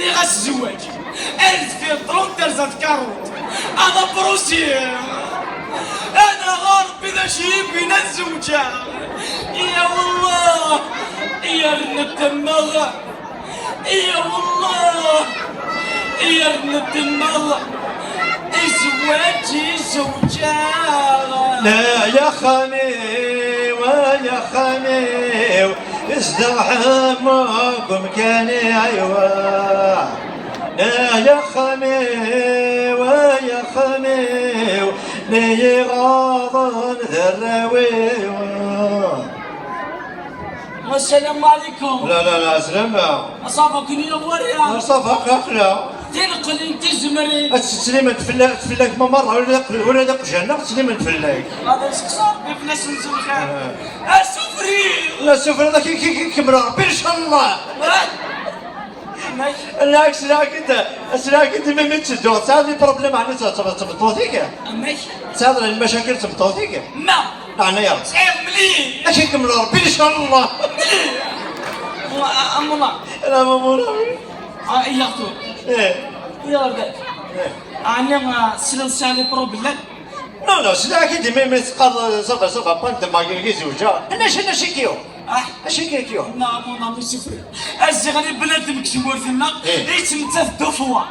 اللي غاس الزواج ألف في طرونتر زاد كاروت أنا بروسي أنا غارب إذا شي بين الزوجة يا والله يا الدماغ يا والله يا الدماغ زواجي زوجة لا يا خاني ويا خاني ازدحمكم كان ايوا لا يا خاني ويا خاني لي غاضن ذراوي السلام عليكم. لا سلامة صافا كني نوريا صافا اخلا تنقل انت زمري تسليم تفلاك ما مرة ولا دق جهنم تسليم تفلاك هذا شخصار بفلاس نزل خير السفري لا سفر هذا كبر ربي ان شاء الله بالعكس لا كنت ما تشدو تصاد لي بروبليم على تبطوطيك ماشي تصاد المشاكل تبطوطيك ما انا يا رب صعيب مليح اش يكمل ربي ان شاء الله امنا انا مامورا يا اختو ايه يا ولد انا سلسله بروبليم لا سلا كنت ما تقال صفا بانت ما كيزوجا انا شكيو اشكيكيو نعم نعم سفري الزغني بنادم كشمور فينا يتمتى في الدفوه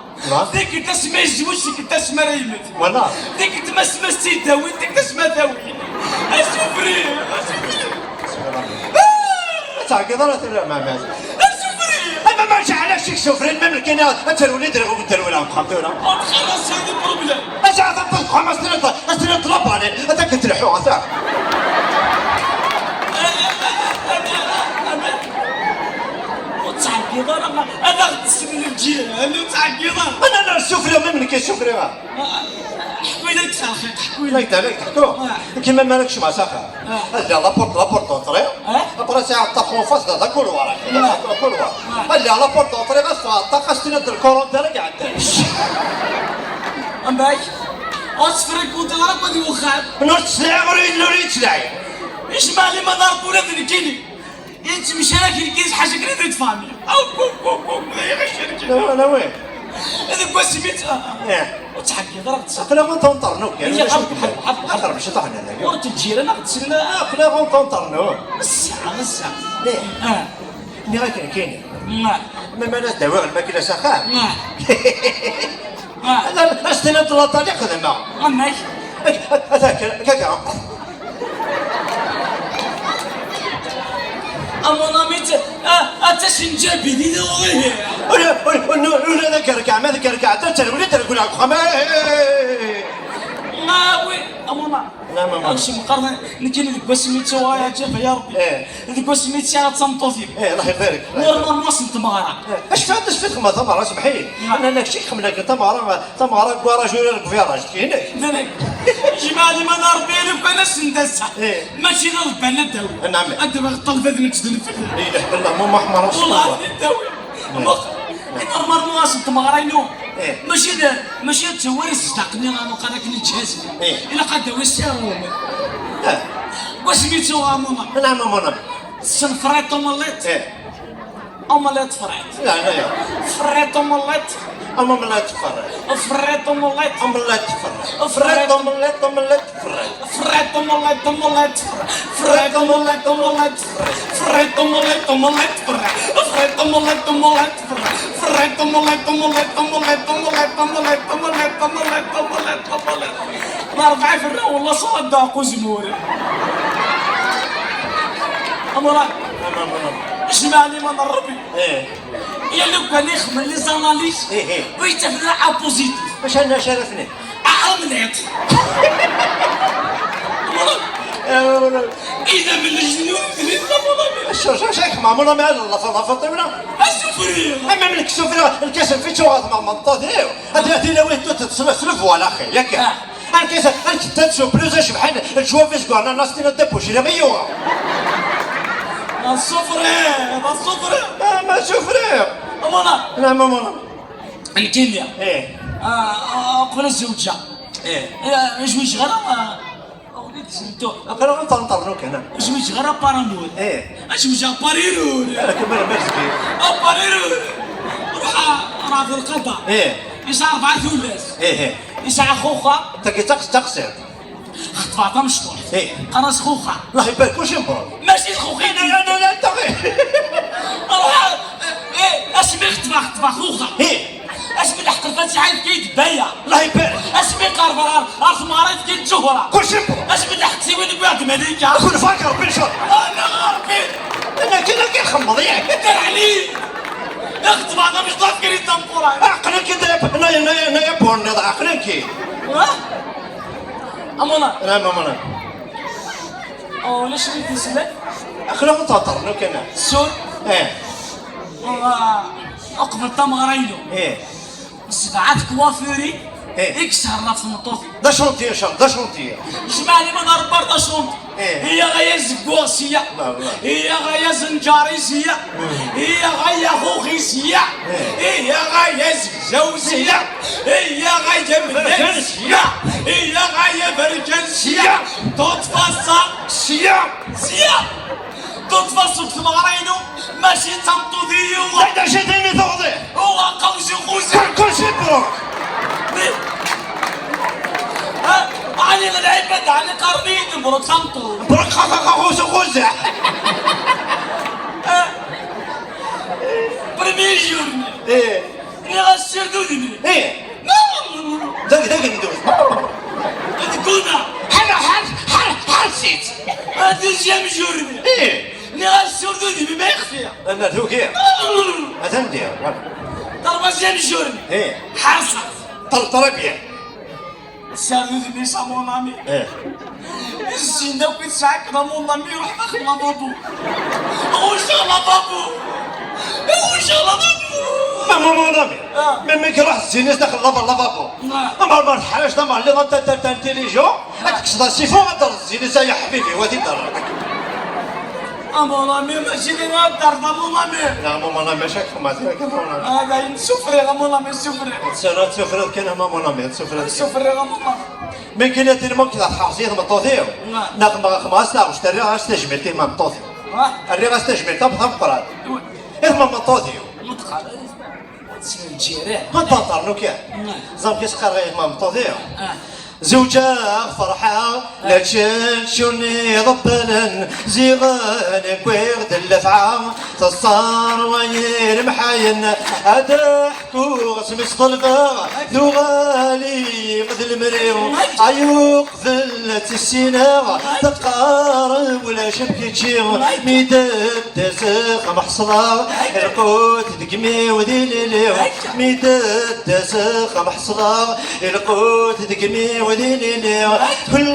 ديك تسمى الزوج ديك تسمى ريمت والله ديك تسمى السيداوي ديك تسمى داوي السفري تعقد ولا ترى ما السفري اما ما علاش سفري المملكه انت الوليد راه انت الولاد مخبطونا خلاص هذا بروبليم اجا تطلق 5 سنين طلب عليه هذاك تلحو هذاك تعقيض انا غتسمي الجيران تعقيض انا السفري مملكه السفري حكوي لك ساخي حكوي لك عليك تحكو كيما مالكش مع ساخا لا لابورت طري ابرا ساعه طاقو فاس هذا كل وراك كل وراك لا لابورت طري غصفا طاقه ستند الكورون ديالك قاعد امباي اصفرك وطلعك ودي وخاب نص ساعه وريد ساعه ايش مالي ما ضرب ولا ذنكيني انت مش انا كيس حاجه كده تفهمي او كوك لا وين هذا كويس بيت وتحكي ضربت صح انا غنطرنوك يعني حضر باش تطحن هذاك ورت الجيران غتسلى انا غنطرنوك الساعه ليه مي راه كاين ما ناس دواء الماكله سخان انا اشتريت لاطالي خدمه ماشي هذاك كاكا أما نميت أتشنجبي لي نوعيه ولا ذكرك ما ذكرك عدت ولا تقول لك خما ناوي أما لا ماما أمشي مقارنة لكن ذيك بسميت يا جاب يا ربي ذيك بسميت يا تنطوفي الله يبارك نور مصن تمارا اش فات خما تمارا سمحي انا نكشي خملك تمارا كوارا جوري لك فيراج كاينك ذلك جمالي ما نربي لك انا سندسه ماشي نربي انا داوي نعم انت باغي طلب هذيك تدن في لا اله الا الله ماما احمر والله داوي نور مصن تمارا ينو ماشي توريس تعقني انا قراك نتجهز الا قد داوي الساوم واش سميتو ماما نعم ماما سنفريت اومليت اومليت فريت لا يا فريت اومليت اومليت فريت فريت اومليت اومليت فريت اومليت فريت اومليت اومليت فريت اومليت اومليت فريت اومليت اومليت فريت اومليت اومليت فريت اومليت اومليت اومليت اومليت اومليت اومليت اومليت اومليت اومليت نربع في الرا والله صدق وزموري امرا جمالي ما نربي يا لو كان يخمل لي زاناليز ويتفرع بوزيتيف واش انا شرفني عملت اذا من الجنون تريد الشرشة شيخ معمولة مال الله فطيبنا السفرية اما من السفرية الكاس في شو مع منطقة هذه لو انت تسلف ولا اخي ياك انا كيس انا تنسو بلوزه بحال الجوافيس كاع انا ناس تندبوش الى ميوه السفرية ما سفرية امانا نعم امانا الكيمياء قبل الزوجة جويش غير وليد سميتو انا غنطرنوك هنا جويش غير بارامول جويش باريرور انا كمل مسكين باريرور روح يسعى في القدر ايه يسعى 4 ثلاث ايه يسعى خوخة انت كي تقصد خطفة مشطوح ايه قناص خوخة الله يبارك واش ينبر ماشي خوخين لا انت غير روح ايه اسمي خطفة خوخة ايه اسمي الحقيقة شعيب كيد بايا الله يبارك اسمي قربرار ارث ماريت كيد جوهرة واش ينبر اسمي تحت سيوين بيعد مليكة كل فاكر بالشر انا غاربين انا كذا كيخمض ياك دير عليه اخت بعضها مش ضاف كريم تنفورة عقلك انت انا بورني عقلك امونا لا ماما او ليش ريت نسلك اخلق تطر لو كان سور ايه اقبل تمغرينو ايه سبعات كوافيري إيه. اكسر رف مطوطي ده شرطي يا شرط ده شرطي جمع لي من اربع شنط إيه. هي غاية زقوسية لا. هي غاية زنجاريسية هي غاية خوخيسية هي غاية زوزية هي غاية مدنسية هي غاية برجنسية تتفصل سيام تتفصل في مغرينو ماشي تنطوذيو لا شدني توضيح هو قوسي خوزي كل شيء بروك ها علي العباد علي قرنين بروك خمطو بروك خوزة برمي جورني ايه اللي غسر دودني ايه دق ندوز كنا حل سيت هذا جام جورني ايه اللي غسر دودني بما يخفي انا ذوقي هذا ندير ضربة جام جورني ايه حاصل طلبيا سالوني سامون امي ايه الزين داك يتسعك كذا مون امي روح داخل لابابو واش لابابو واش لابابو ماما نامي ميك راح الزينيس داخل لافابو اما الحاج ده اللي ضد انتيليجون تكسد السيفون غدر الزينيس يا حبيبي وادي دار مون امي ماشي كاين الدار مون امي لا ماما نامي شاك ما تاك ماما هذا ينسفري مون امي سفري سنة سفرة كان ماما نامي سفرة سفري مون من كنا تيرمون كذا حافظين مطوثيو ناقم خماس لا واشتري غاش تجملتي ما مطوثيو الري غاش تجملتي بثم قراد إذ ما مطوثيو متقال تسمى الجيران ما تطر نوكيا زعما كيسقر غير ما مطوثيو زوجة فرحة لا تشني ضبلا زيغان كويغد اللفعة تصار وين محاين أدحكو غسمس طلبة ذو غالي مثل مريو عيوق ذلة السيناء تقارب ولا شبكي تشيغ ميداد دسخ محصلة القوت دقمي وذي ليليو ميداد دسخ محصلة القوت دقمي وديني كل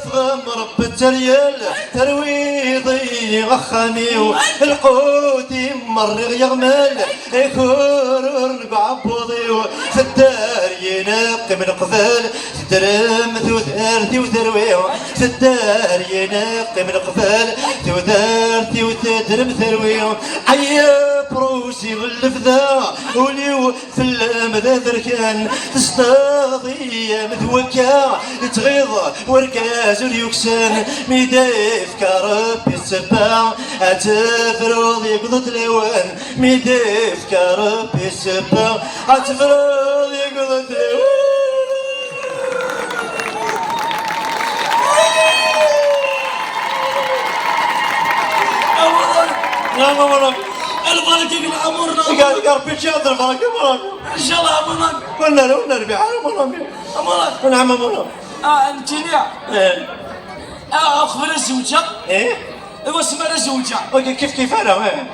فغم رب التريال ترويضي غخاني القوت مرغ يغمل يكورر نقعبوضي في الدار ينقي من قفل تدرم ثوثارتي وثروي في الدار ينقي من قفل ثوثارتي وتدرم ثروي عيا بروسي غلف ذا وليو في المذا ذركان تستاضي مثوكا تغيظ وركاز اليكسان ميداف كربي السباع اتفرض يقضت لوان ميداف كربي السباع اتفرض يقضت لوان لا ماما البركة من عمرنا قال بيتشي هذا البركة ماما ان شاء الله امنا قلنا نربي حالي ماما امنا نعم ماما انتينيا ايه اخبر الزوجة ايه ايوا سما الزوجة كيف انا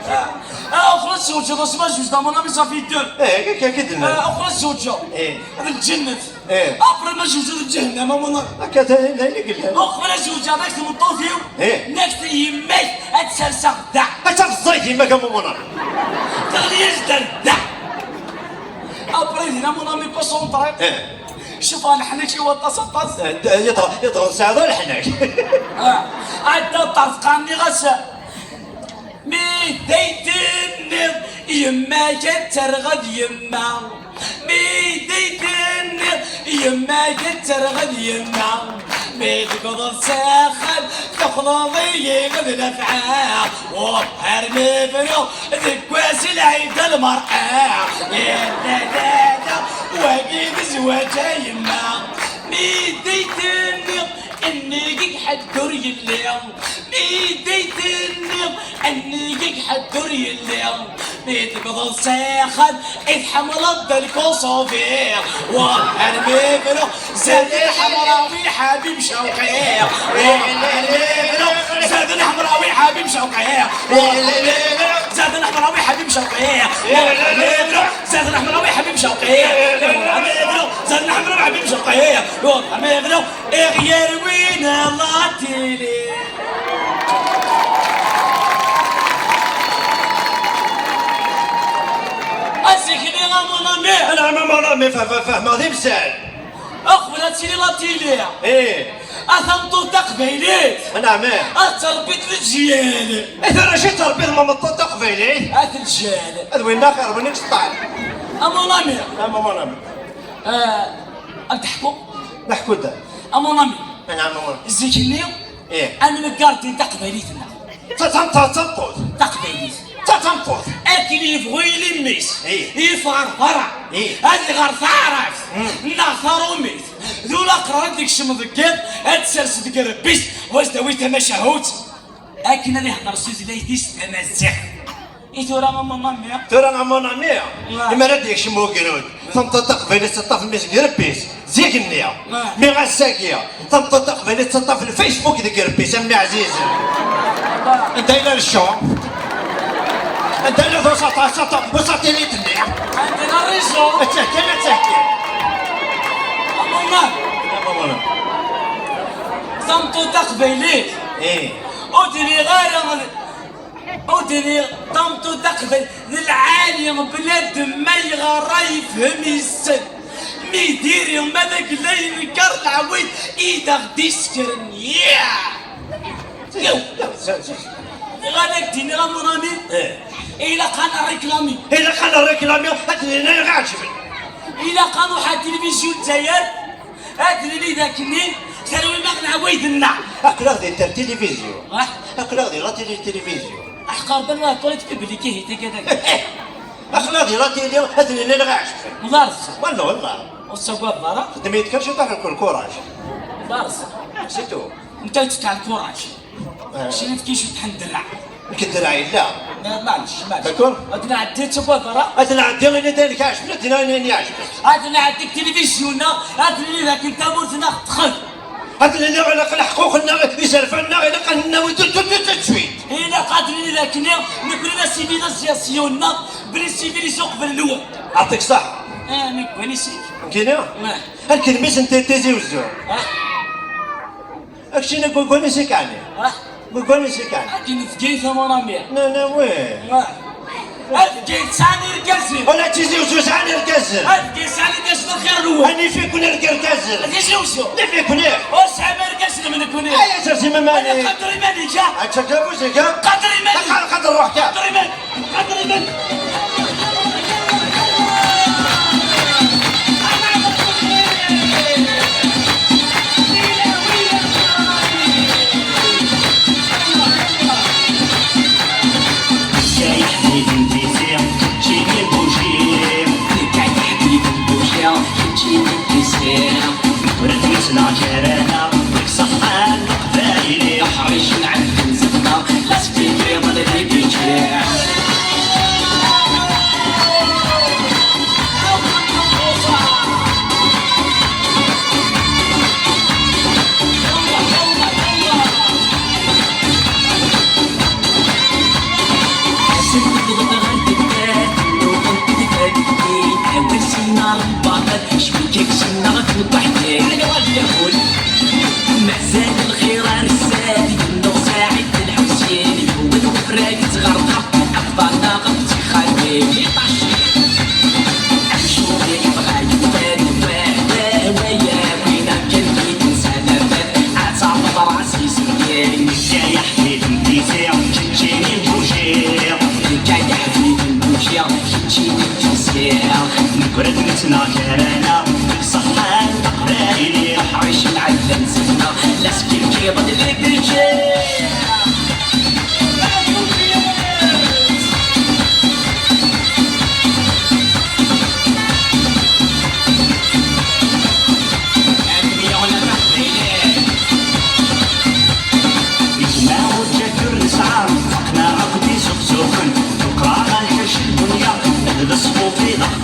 اخبر الزوجة اسمها زوج دامنا صافي دو ايه كدنا اخبر الزوجة ايه هذا الجنة ايه ابرا ما زوجة الجهنم امنا هكذا اللي قلنا اخبر الزوجة ناكت مطوفيو ايه ناكت يميت اتسلسل دع انت في الزيت يماك ماما تغلي يزدر دع ابرا هنا منامي باسون طريق ايه شوف انا حنيتي وطاس يطرى السعادة الحناك عدى الطرف قاني غسا ميديت النظ يما كترغد يما ميديت النظ يما كترغد يما بيدك ضفساخن تخلطي من الافعال وهرمي بنو ذكواس العيد المرأة يا دادا واجد زواجها يما ميديتني اني حدور يليم ميديتني اني حدور يليم بيدك ضفساخن اتحمل الكوصوفي وهرمي بنو زاد الحمراوي حبيب شوقي زاد الحمراوي حبيب شوقي زاد الحمراوي حبيب شوقي زاد الحمراوي حبيب شوقي زاد الحمراوي حبيب شوقي غير وين الله تيلي أسكني غمضمي انا ما فاهم هذه مسال أخبرت سيدي لاتيليا ايه أثمتو تقبيلي نعم أتربيت الجيال اذا رشيت تربي المنطقه تقبيلي الجيال هذا وين اخر وين تطلع أمونامي اما نعم أتحكو نحكوا ده أمونامي نعم الزكني ايه أنا مقارتي تقبيليتنا تنطط تقبيليت تنطط اكل يبغي يلمس إيه. يفرفر هذه غير تعرف ناثر وميت ذو الاقرار ديك شمضكيت اتسرس ديك ربيس واش داويتها مشاهوت اكن اللي هضر سوز ليتيس تمزح تورا مامي ترى انا مونامي ما رديك شمو قرود تنطط قبيله تطف المسك ربيس زيك النية مي غساكيه تنطط قبيله تطف الفيسبوك ديك ربيس امي عزيز انت الى الشوم انت اللي وسطي لي الدنيا عندنا الرجل تحكي لا تحكي ماما صمتو تقبيلي ايه ودري غير ودري طمتو تقبل للعالم بلاد ما يغرى يفهم السن ميدير يوم هذاك الليل كر العويد ايدا غدي يسكرن غاداك ديني غا مونامي إلا كان ريكلامي إلا كان ريكلامي هاتني أنا عاجبني إلا كان واحد التلفزيون تاير هاتني لي ذاك النين سالوا المغنى عويدنا أكلا غادي انت التلفزيون أكلا غادي لا التلفزيون أحقر بالله طولت ببليكي هيتي كذا أكلا غادي لا تيلي هاتني أنا عاجبني مدارس والله والسواب ضرا خدمي يتكرش تاع الكوراج مدارس سيتو انت تتاع الكوراج شريت كيش تحندلع الدراعي لا معلش بكون أدنى عديت سواب ضرا أدنى عدي غير دارك عاجبك أدنى أنا عاجبك أدنى عديك تلفزيون أدنى ذاك انت مرتنا تخل هاتني اللي على حقوقنا يسرفنا على قلنا وتشويت إلا قادرين ذاكنا نكون سيفيليزاسيون بلي سيفيليزاسيون قبل الأول أعطيك صح نكوني سيك كينا الكلمة انت تيزي وزو اكشي نقول نسيك عليه نقول نسيك عليه لكن فقيت مونامي لا وين فقيت ساني الكسر ولا تيزي وزو سعني الكسر فقيت ساني الكسر الخير الأول هاني فيك ونلقى الكسر ليش وشو نفيك ونيك وسع الكسر من كوني هيا سرسي مماني قدري مالك اتشكى بوزيك قدري مالك قدر روحك قدري مالك قدري مالك ورثنا جرانا صحة القبايل حريش نعد نزفنا لا سكتي ضل بيجي مأزال الخيران السادي النور ساعد الحسين والفراقة غرقة أفضل ناقبتي خليلي طشي أمشوري يبغى يفاد وحده ويا وينا قلبي تنسى نفاد عتعرض راسي سيالي جاي حبيب البيزيع تجيني بوجيع جاي حبيب البوجيع تجيني بوجيع نقرد نتنا كرانا صحة القبايل حريش نعلم زفنا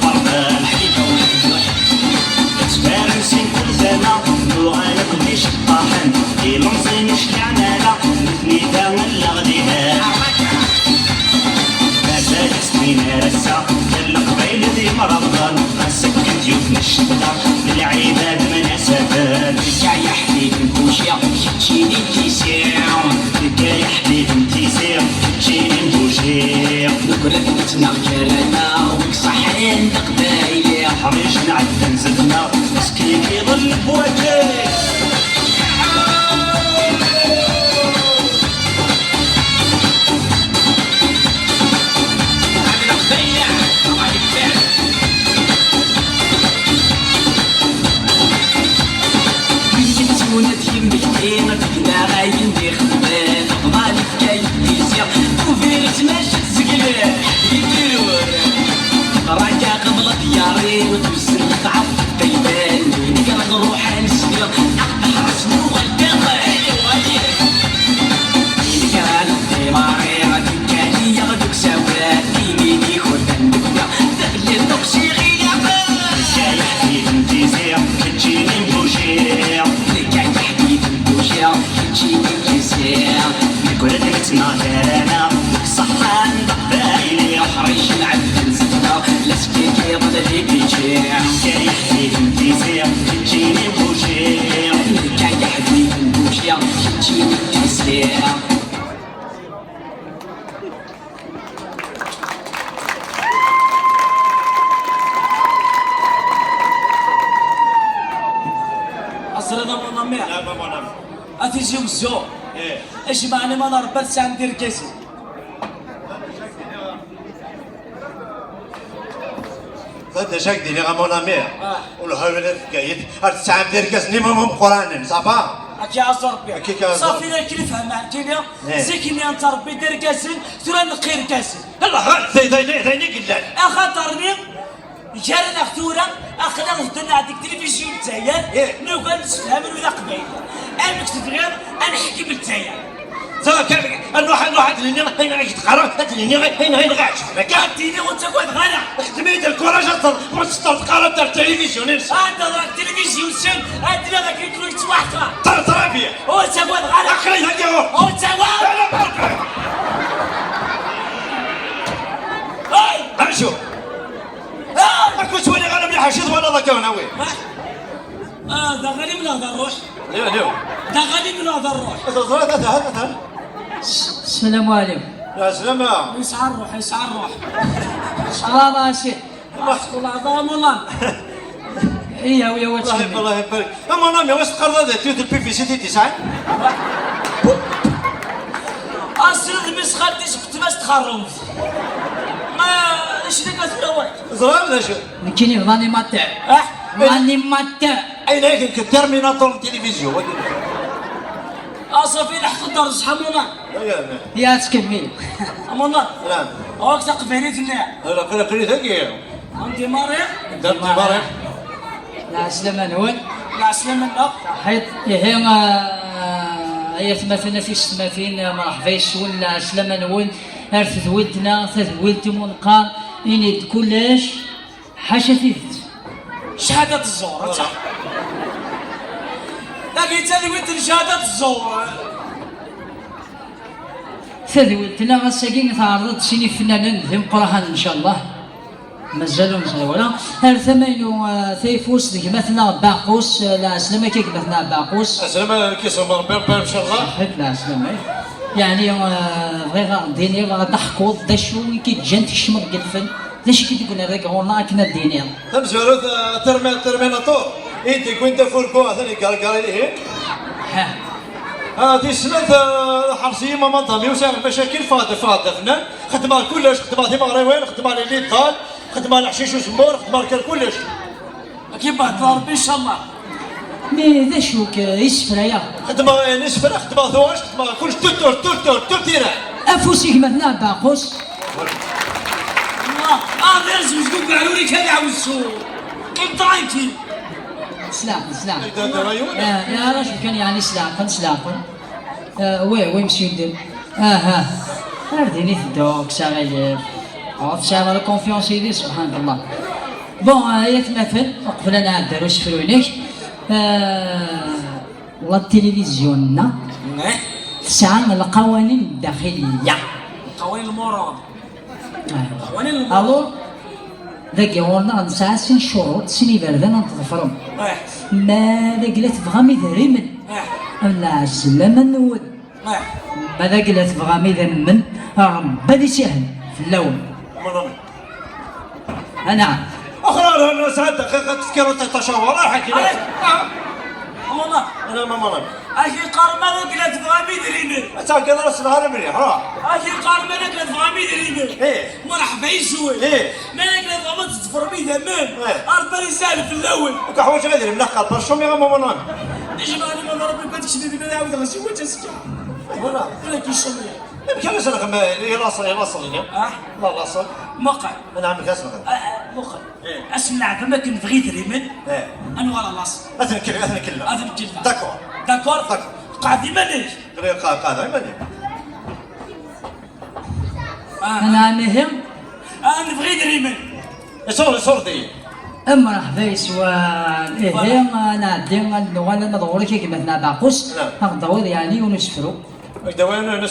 برا الحقيقة والوضوح تفارسين كل سنة نوعانا كل شطاحن يلمصين شكعنانا مثني دانا الغدينا مازال سنين رسا يلا قبيل ذي مرضان سكت يوفنا الشتا بالعباد مناسبات لكا يا حبيب نكوشيا تجيني تيسير لكا يا حبيب نتيسير تجيني نبوشير نقرد نتنا كرانا وكصحين دقبايلي حريش نعد نزدنا مسكين يظل بوجهك ما فينا غاين دي خدمات غالي كاين ديزير وفير تماشي تسقلي يديرور راكا قبل دياري وتوسل تعب بيبان نقرا نروح نسير احرس نوغ البيضة كان الدماري غادي كان يغدوك سواد كيميني خدام دكا تغلي الطقسي غيابات كاين حبيب نتيزير كتجيني نبوشير تجيني كيسير نقول لك تناثرنا صحان دقايلي حريش نعد نزدنا لسكي يضل ليك يجير كاي حبيب نتيسير تجيني بوشير كاي حبيب نبوشير تجيني كيسير أصرنا منامير لا ما منام أتيجي وزو ايه إيش معنى ما نربط ساندير كيسي هذا شاك ديني غا مون امي ولا هاولت كايت هاد الساعه دير كاسني مهم قران صافا أكي عصر بيا أكي كعصر. صافي ذاك اللي فهم كينيا إيه. زيكني أنت ربي دير كاسين ترى نقير كاسين يلا هاد ثاني قلال أخاطرني جارنا اختورة أخنا غدنا عندك تلفزيون تاير إيه. نوكا نسفهم ولا قبيل أنا كتب غير أنا نحكي بالتاير سواء كان الواحد اللي هنا يتقرا هنا غاش كاتيني وانت قاعد غانا خدميت الكره جات مستر تقرا تاع التلفزيون هذا راه التلفزيون سن هذا راه كيقولوا لك واحد ترى فيا وانت قاعد غانا اخري هاكي هو وانت قاعد هاي شوف ما كنت وين غنم لي حشيد وانا ضاك انا وين ده غني من هذا الروح اليوم ده غني من هذا الروح هذا السلام عليكم. يا سلامة يسعى الروح يسعى الروح الله راسي. والعظام والله إيه ويا وجهي. الله يبارك اما نامي واش تقرض هذا تيوت البي في سي تي 9 اصل بس خالتي كنت باش تخرم ما ايش ديك الزواج زرار ولا شو كاين راني ماتع. راني ماتع. اين هيك الترميناتور التلفزيون صافي لحق الدار شحال يا تكمل. امونا لا هاك تقبلي تنيا لا قريت هيك انت مريض درت مبارك لا سلام نون. لا سلام الله حيت هي هي مثلا في السماثين مرحباش ولا سلام نون ارث ولدنا ولد منقار ينيد كلش حاشا ثيث. شهادة الزور لقيت هذه ولد شهادة الزور ثلاث ولدنا غساكين تعرض سيني فنانا ندهم قراها ان شاء الله مازالوا مزولا هل ثمانيو ثيفوس ديك مثلا باقوس لا سلامة كيك مثلا باقوس سلامة كيس ربي ان شاء الله حيت لا سلامة يعني بغيت ديني ضحكوا دشو كيتجان تشمر قدفن ليش كيتقول هذاك هونا كنا ديني تمزولو ترميناتور انت كنت فولكو ثاني قال لي ها هذه السنة حرسية ما منظمي وسامع مشاكل فاضة فنان خدمة كلش خدمة ثماري وين خدمة لي طال خدمة الحشيش وسمور خدمة كلش كيف بعد ربي ان شاء الله مي ذا شوك يسفرايا خدمة نسفر خدمة ثواش خدمة كلش تول تيرا افوسيك مثلا باقوس الله لازم تقول قالوا لي كذا عاوزو كيف طايتي سلام يا رجل كان يعني سلام وي مسيو دير ها هرديني في الدوك ساغير عرفت ساغير الكونفيونس يدي سبحان الله بون يتمثل قبل أن نعبر واش فرونيك والله التلفزيون تسعى القوانين الداخلية قوانين المرور قوانين الو ذاك يورنا نسعى سن شروط سن بردان نتظفرهم ما ذاك لا تبغى ميذري من لا عسلا ما نود ما ذاك لا تبغى ميذري من ربي سهل في اللون نعم اخرى انا ساعات دقيقه تفكير وتتشاور احكي لك ماما انا ما مرض اخي قرمانك لا تبغى ميدريني انت كذا راس نهار مليح راه اخي قرمانك لا تبغى ميدريني ايه مرحبا شوي ايه مالك لا تبغى تتفر بي زمان ربي يسهل في الاول وكحوايج غادي من الاخر برشوم يا ماما نان اجي معنا ما ربي ما تكشف لي نعاود غنشوف واش اسكا ولا كيشوي كان اسالك يلاصل لا لا صل مقع انا عندك اسمك مقع اسمع فما كنت بغيت ريمن انا ورا لاص اذن كلمه اذن كلمه داكور قاعدين مانيش قاعد ماني انا مهم انا بغيت ريمن صور دي مرحبا يسوى ايه انا ديما نوانا ندور كيما مثلا باقوس ندور يعني ونسفرو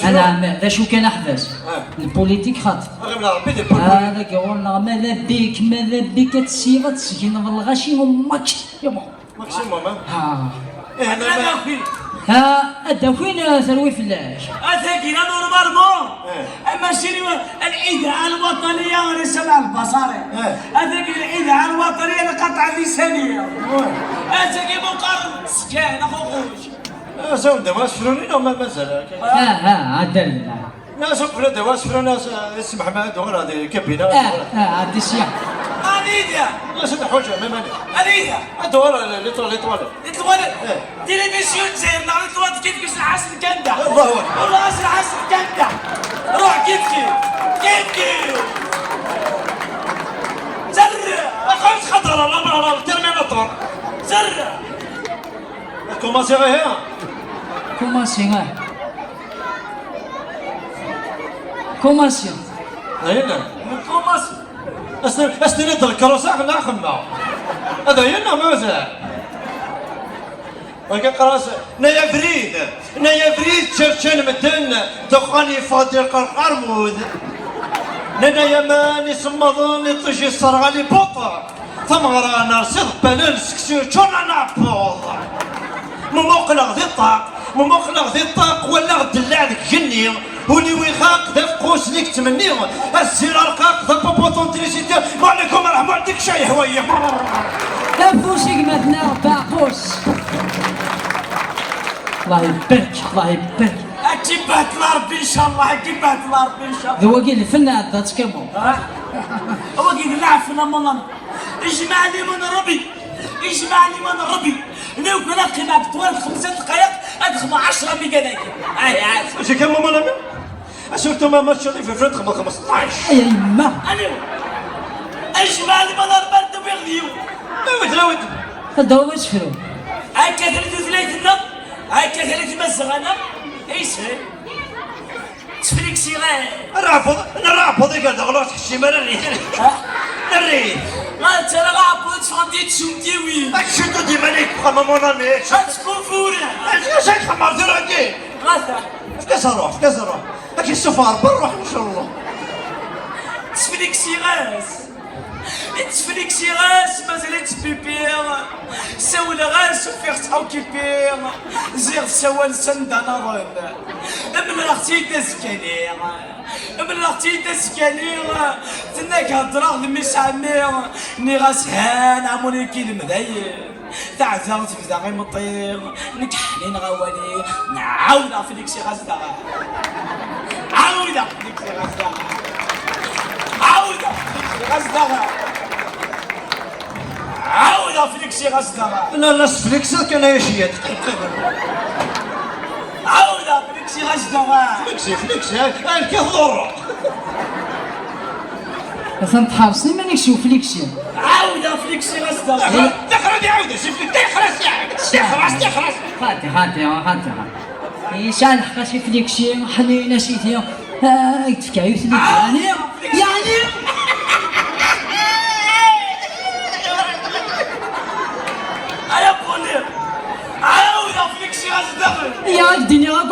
انا ذا شو كان احدث البوليتيك خاطر هذاك يقولنا ماذا بك تسير تسكن بالغاشي امك يما ماكسيموم ها انا فين أدا وين ثروي فلاش؟ أثاكينا نورمالمون أما شنو الإذاعة الوطنية ولا السمع البصري أثاكي الإذاعة الوطنية القطعة اللسانية أثاكي مقارن سكان أخوش زود دواس فروني وما مازال عدل ناس وقفنا دواس فروني اسم حماد وغير هذه كابينة عدي السياح أنيدا ناس الحوجة ما ماني أنيدا الطوالة لطوالة تلفزيون زين نعرف كيف العسل كندا الله أكبر والله العسل كندا روح كيف زر خمس خطر الله الترميناتور زر كوماسي غير كوماسيون هنا كوماسي أستني الكروساق ناخذنا هذا هنا مازال وكقراص نايا فريد شرشن متن دخاني فاضي قرمود نايا ماني صمدوني طيشي الصرغالي بوطة ثم رانا صدق بنان سكسير شونا نعبوض ممقلق ذي الطاق ولا غدلع ذيك جني ولي ويخاق ذا فقوس ليك تمني السير القاق ذا بابوطون تريسيتي ما عليكم رحمة عندك شي هوية لا فوسيك مثلا باقوس الله يبارك أكيبات الأرض إن شاء الله ذو قيل الفنان ذات كمو هو قيل نعرفنا من اجمعني من ربي لو كنا قيمة طوال 5 دقائق أدخل 10 ميجا اش كم ماما اشوفتو ما ماتش في فرد 15 يا يما اجمعني من ربي بيغليو ناوي هذا هو يسفرو هاكا 33 هاكا 3 مزغنا ايش تفليكسي نرافض قال غلط الشمال الريح ما انت لا غابط فهمتي تشومتيوي شنو ديما ليك ماما مونامي تكون فورا اش خمر دراكي غاثا فكاس اروح اكي السفار بروح ان شاء الله تفليكسي غاس مازال تبيبير سول غاس وفيغ تحاو كيبير زيغ سوال سندا نظن من اختي تسكانير تناك هضراغ لميس عمير ني غاس هان عموني كي المذاير تعزاو تفزا غي مطير نكحلين غوالي نعاود فليكسي غاس داغا عاود فليكسي غزدها لا فليكس كان يشيد عاود فليكسي غزدها فليكسي كيف مثلا تحرصني ما نكشف فليكسي عاود فليكسي غزدها تخرج يعاود شوف تخرج خاطي شحال حقاش فليكسي حنينه سيتي تفكايو يعني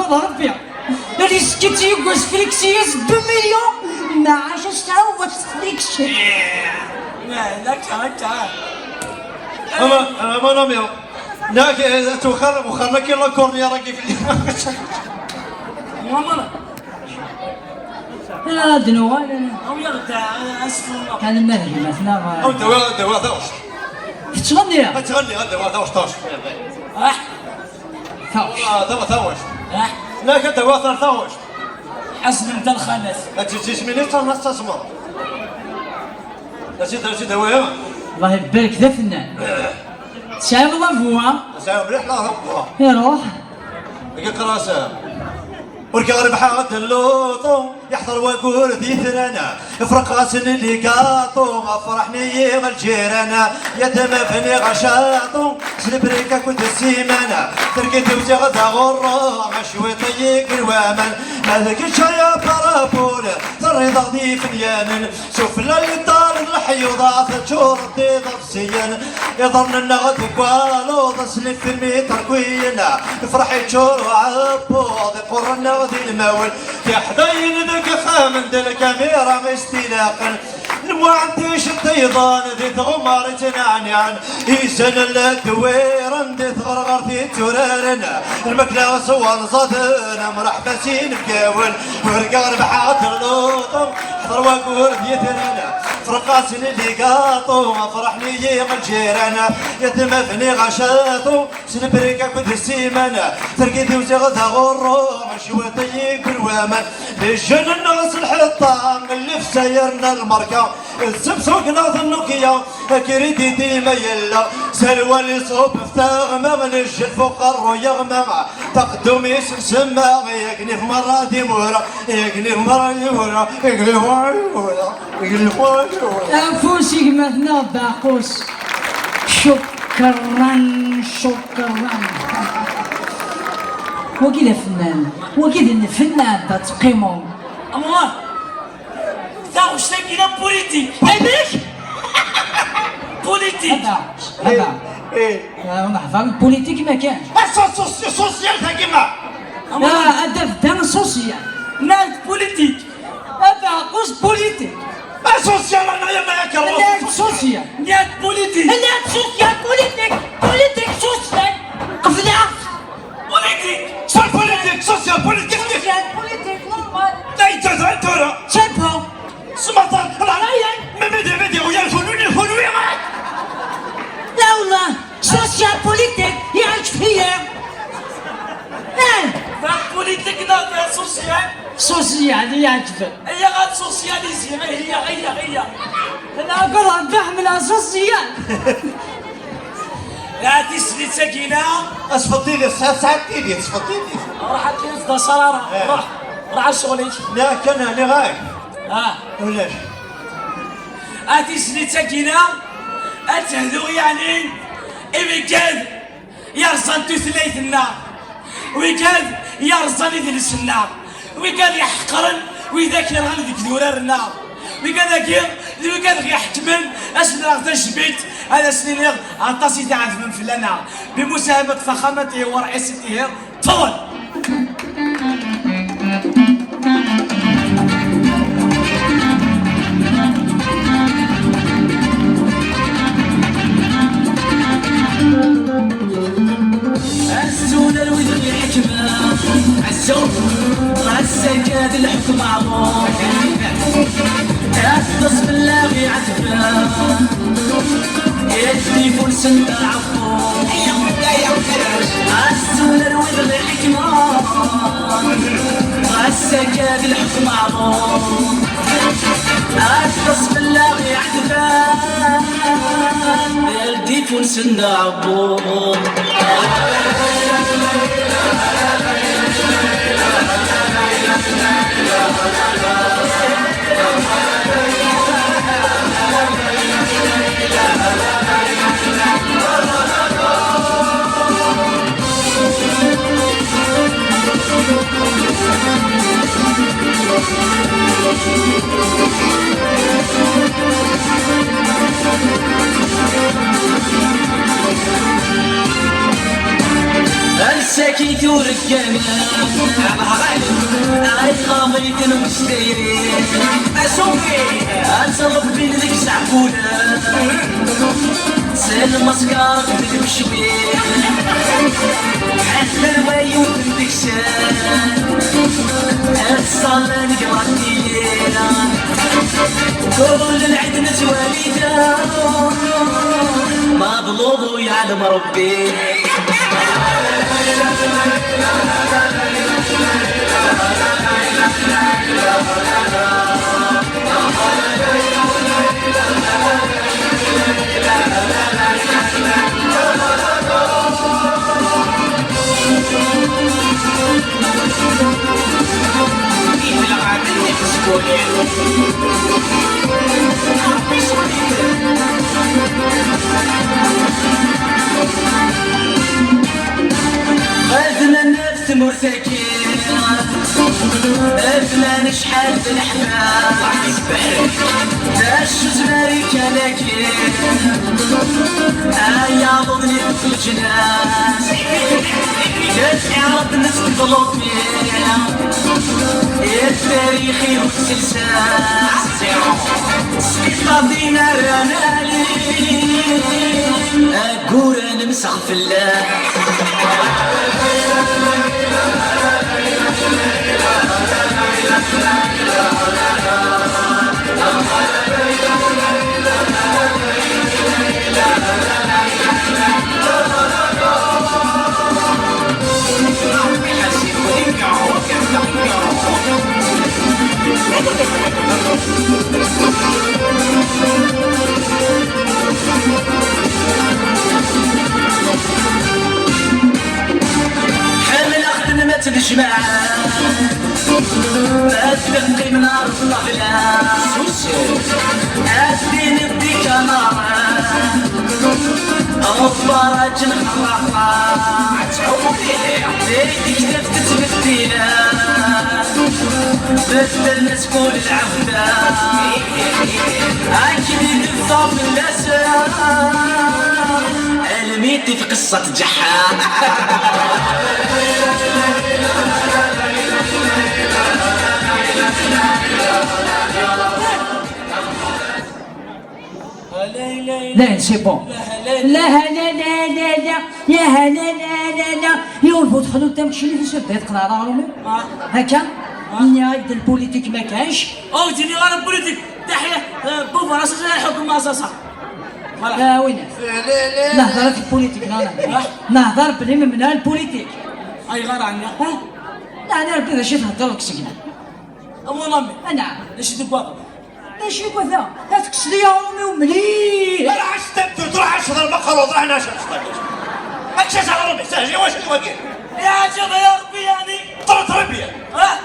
الله ربي اللي سكتي يقوس فليكسياس 2 مليون ما عاش اشتراو فليكسي لا تعال اما ناميو ناك توخر وخرك يلا كورنيا راكي في ماما لا دنوا او يغدا اسف والله كان المهدي مثلا او دوا ثوش تغني تغني دوا ثوش ثوش ثوش لا دوا ثوش حسن انت الخنس لا تجيش مني نستثمر لا تجي دوا الله يبارك ذا فنان شايف الله فوا سايب رحله ربها يروح قراسه والقارب حاط اللوطو يحضر واقول ذي ثرانا افرق راسن اللي قاطو ما فرحني الجيران يا دمفني غشاطو سلبريكا كنت السيمانة ترقيت وزغد غرة مشوي طيق الوامن هذاك الشايا بارابول الرضا ذي فنيان شوف اللي دار الحي وضاف شور ضيض بسيان يظن النغد قالو ضسلي في الميتر كوينا فرحي شور وعبوض يقر النغد المول يا حدين ذاك خامن دل الكاميرا مستلاقا المعديش الطيضان ذي تغمر تنعنعن يسن الدويرن ذي تغرغر في تورارنا المكلا صوان صدنا مرحبا سين بقاول ورقار بحاضر لوطم حضر واقول بيتنا فرقاسن اللي قاطو ما فرحني من جيرانا يتمفني غشاطو سنبريكا كنت السيمانة ترقيتي وزغدها غرو مشوي طيق الوامان للجن النغص الحطام اللي في سيرنا المركة السب سوقنا ظنوكيا كريدي ديما يلا سلوى اللي صوب فتاغمة من الجن فوق الرو يغمى تقدم يسم سما يقني في مرة دي مورا يقني في مرة دي مورا يقني في مرة دي مورا يقني في مرة دي مورا أنفسي مثنى باقوس شكرا وكذا فنان وكذا الفنان تقيموا اموال تاع واش تاكينا بوليتيك هذاك بوليتيك هذا ايه نحفظ البوليتيك ما كانش سوسيال تاع كيما لا هدف دان سوسيال نايت بوليتيك هذا قوس بوليتيك سوسيال انا يا ما لا سوسيال نايت بوليتيك لا سوسيال بوليتيك سوسيال قفله بوليتيك سوسيال بوليتيك سوسيال بوليتيك بوليتيك نورمال لا يتزعل ترى شابو سمعت مدي ويا الفنون لا والله سوسيال بوليتيك يعيش فيا تاع بوليتيك دا سوسيال سوسيال يعجبك هي غاد سوسياليزي هي انا اقول فهم سوسيال لا تسلي سكينه اسفطي لي ساعتي لي اسفطي لي راح تلف صرارة راح على شغلك لا كان انا غايب ولاش اتسلي سكينه اتهدو يعني ويكاد يرسل تثليث النار ويكاد يرسل يدلس النار ويكاد يحقرن ويذاكر غير ذيك دورار النار ويكاد يحتمل اسن راه تشبيت هذا سنين عطاسي تاع من فلانا بمساهمة فخامته ورئاسته تفضل عزونا الوذر الحكمة عزو السكاد الحكم عظيم بسم الله عتبة يدري فلس العفو عزونا الوذر الحكمة السكاد الحكم عظيم بسم الله عتبة يدري فلس العفو كي تورك جمال اي خاميت المستيرين اسوقي اتصرف بين ذيك الزعبولة سال مسكارك بالمشوير حتى الويوت مدكسان اتصال نقرا الليلة كل العيد نتواليدا ما بلوضو يعلم ربي أذن النفس مرتكين أذن شحال الأحباب داش زماري كلاكين أيا ضمني في الجناس يتعرض نستغلط فيه التاريخي والسلسال قضينا رانالي أقول أنا مسخ في الله حامل أخدم ما تنجمع أتلقي من أرض الطفلة أتبين بديك نار أغفارات الخرافة ليك كتبت تبدينا بدل مسكول العودة أكيد الضوء الأسى علميتي في قصة جحا لا سي بون لا لا لا لا لا يا هلا لا لا لا يولفوا دخلوا تمشي في سبات قناع رومي هكا من يد البوليتيك ما كانش او تجيني غير البوليتيك تحية بوفا راس الحكم اساسا وين نهضر في البوليتيك نهضر بلي من البوليتيك اي غير عني لا انا ربي باش نهضر لك سكنه امو نامي نعم ليش تبغى ايش يبغى ذا هاتك لي رومي ومليح راح تبدو تروح اشهر المقالوط راح ناشر اكش على سهل واش تبغي يا عجب يا ربي يعني تربيه ها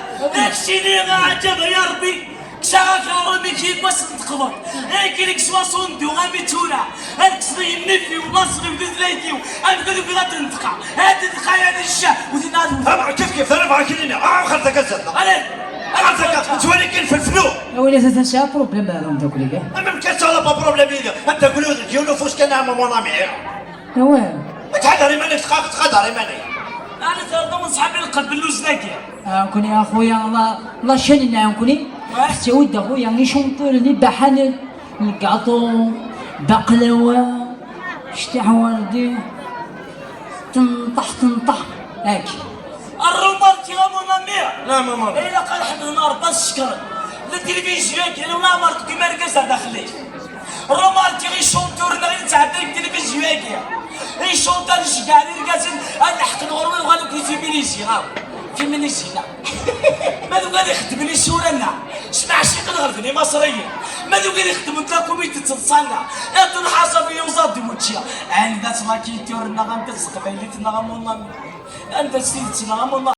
اكشيني يا عجب يا ربي كشاف يا ربي كيف بس تقبض هيك لك سوا صندي وغامي تونا هاك صغير نفي ونصري وذليتي انا كذا بغا تنتقع هاد تخيل الشا وتنادي طبعا كيف انا معك لنا خلتك الزلطه عليك خلتك تولي كل في الفلو يا ولي تنسى بروبليم هذا دوك ليك اما مكاس على با بروبليم ليك انت قولوا ديالو فوش كان عام مونامي يا وين تحضري مانك تقدري ماني انا ترى من صحابي القلب اللوز ناكي كوني يا خويا الله شاني كوني حتى ود خويا ني شونطور لي بحال الكاطو بقلاوه شتي حوالدي تنطح هاك الرومارتي غامونامي لا ماما الا قال حد النار بس شكر التلفزيون كاين ولا مرت كيما رقصها داخلي الرومارتي غي شونتور غير تعدي التلفزيون كاين غي شونتور كاع اللي رقصن انا حق الغربه وغادي كيفينيسي غاو فيمينيسي لا ماذا غادي يخدم لي سورنا سمع شي غنغرفني مصريين ماذا غادي يخدم انت كوميتي تتصنع انت الحاصه في وزاد وتشيا عندها تلاكي تورنا غنتسقف اللي تنغمون انت سيدتنا غمون